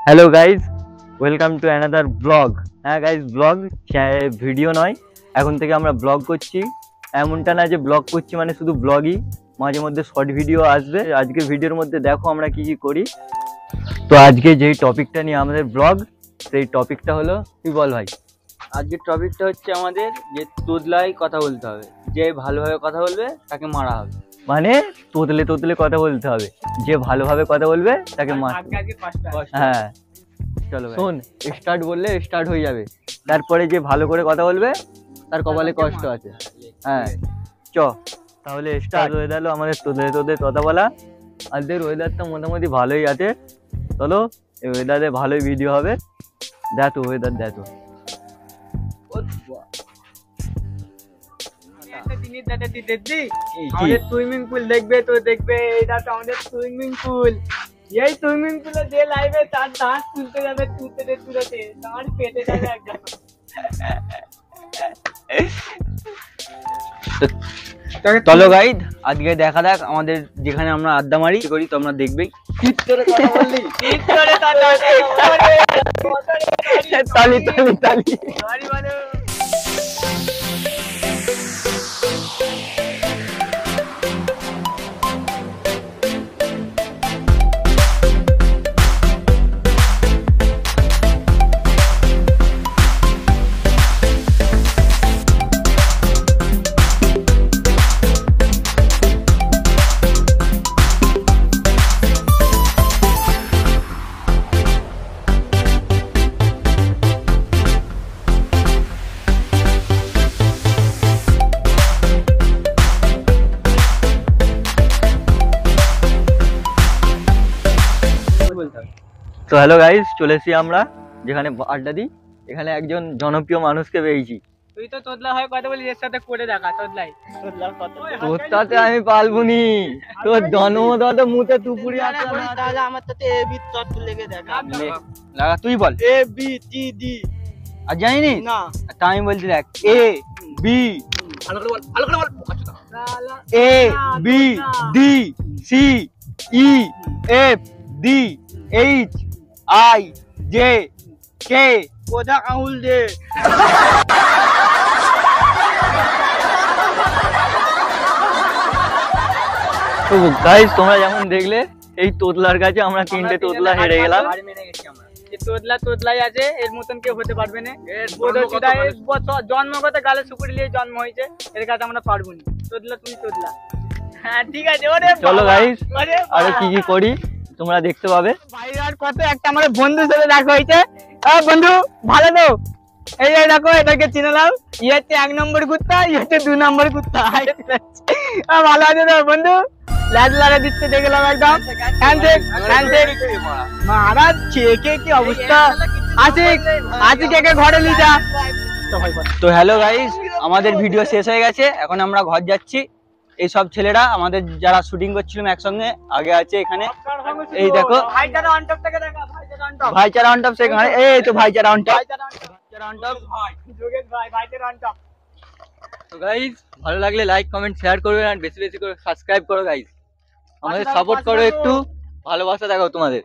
Hello guys, welcome to another blog. হ্যাঁ guys, blog video নয়, এখন থেকে আমরা ব্লগ করছি। এমনটা না যে ব্লগ করছি মানে শুধু ব্লগই, মাঝে মধ্যে শর্ট ভিডিও আসবে। আজকের ভিডিওর মধ্যে দেখো আমরা কি কি করি। তো আজকে যেই টপিকটা নিয়ে আমাদের ব্লগ, সেই টপিকটা হলো, তুই বল ভাই। আজকের টপিকটা হচ্ছে আমাদের যে তোদলাই কথা বলতে হবে, যে ভালোভাবে কথা বলবে তাকে মারা হবে। মানে তোতলে তোতলে কথা বলতে হবে, যে ভালোভাবে কথা বলবে তাকে হ্যাঁ চলো শোন, স্টার্ট বললে স্টার্ট হয়ে যাবে, তারপরে যে ভালো করে কথা বলবে তার কপালে কষ্ট আছে। হ্যাঁ চ তাহলে স্টার্ট হয়ে গেল আমাদের তোদের কথা বলা। আজকের ওয়েদারটা মোটামুটি ভালোই আছে, চলো এই ওয়েদারে ভালোই ভিডিও হবে। দেখো ওয়েদার দেখো, সুইমিং পুল দেখবে তো দেখবে, এটা তো আমাদের সুইমিং পুল। এই সুইমিং পুলে যে লাইভে তার দাঁত তুলতে যাবে, তুলতে দাঁত পেটে যাবে একদম। চলো গাইড, আজকে দেখা যাক আমাদের যেখানে আমরা আড্ডা মারি করি, তোমরা দেখবেই। তালি তালি তালি। তো হ্যালো গাইস, চলে এসেছি আমরা যেখানে আড্ডা দিই। এখানে একজন জনপ্রিয় মানুষকে পেয়েছি। তুই তো তোদলা হয় কথা বলি, এর সাথে করে দেখা তোদলাই। তোর সাথে আমি পালবুনি, তোর জন্মদাতা মুতে তুপুরি আছে না, তাহলে আমার সাথে এ বি তত লেগে দেখা লাগা। তুই বল এ বি টি ডি। আর জানিনি না, তা আমি বলছি দেখ, এ বি, ভালো করে বল, ভালো করে বল। A B D C E F D H I J K. কোথা আঙুল দে। তো গাইস, তোমরা যেমন দেখলে এই তোতলার কাছে আমরা তিনটে তোতলা হেরে গেলাম। তোদলাই আছে, এর মতন কেউ হতে পারবে না। জন্মগত গালে সুপুরি নিয়ে জন্ম হয়েছে, এর কাছে আমরা পারবো না। তোদলা তুমি তোদলা। হ্যাঁ ঠিক আছে। চলো গাইস, আরে কি কি করি তোমরা দেখতে পাবে। বাইরে আর কত একটা আমার বন্ধুর সাথে দেখা হয়েছে। বন্ধু ভালো তো? এই দেখো, এটাকে চিনে নাও। ই হচ্ছে 1 নম্বর কুত্তা, ই হচ্ছে 2 নম্বর কুত্তা। ভালো আছে তো বন্ধু? লাজ লাগা দিচ্ছে দেখলাম একদম। Handshake handshake. মহারাজ কে কি অবস্থা আছে? কে ঘরে নিয়ে যা। তো হ্যালো গাইস, আমাদের ভিডিও শেষ হয়ে গেছে, এখন আমরা ঘর যাচ্ছি। এই সব ছেলেরা আমাদের যারা শুটিং করছিলাম একসঙ্গে, আগে আছে এখানে, এই দেখো ভাইচারা অন টপ থেকে দেখা, ভাইচারা অন টপ। ভাইচারা অন টপ সেখানে, এই তো ভাইচারা অন টপ। যোগেশ ভাই, ভাইচারা অন টপ। তো গাইস, ভালো লাগলে লাইক কমেন্ট শেয়ার করবে, আর বেশি বেশি করে সাবস্ক্রাইব করো গাইস, আমাদের সাপোর্ট করো, একটু ভালোবাসা দেখাও তোমাদের।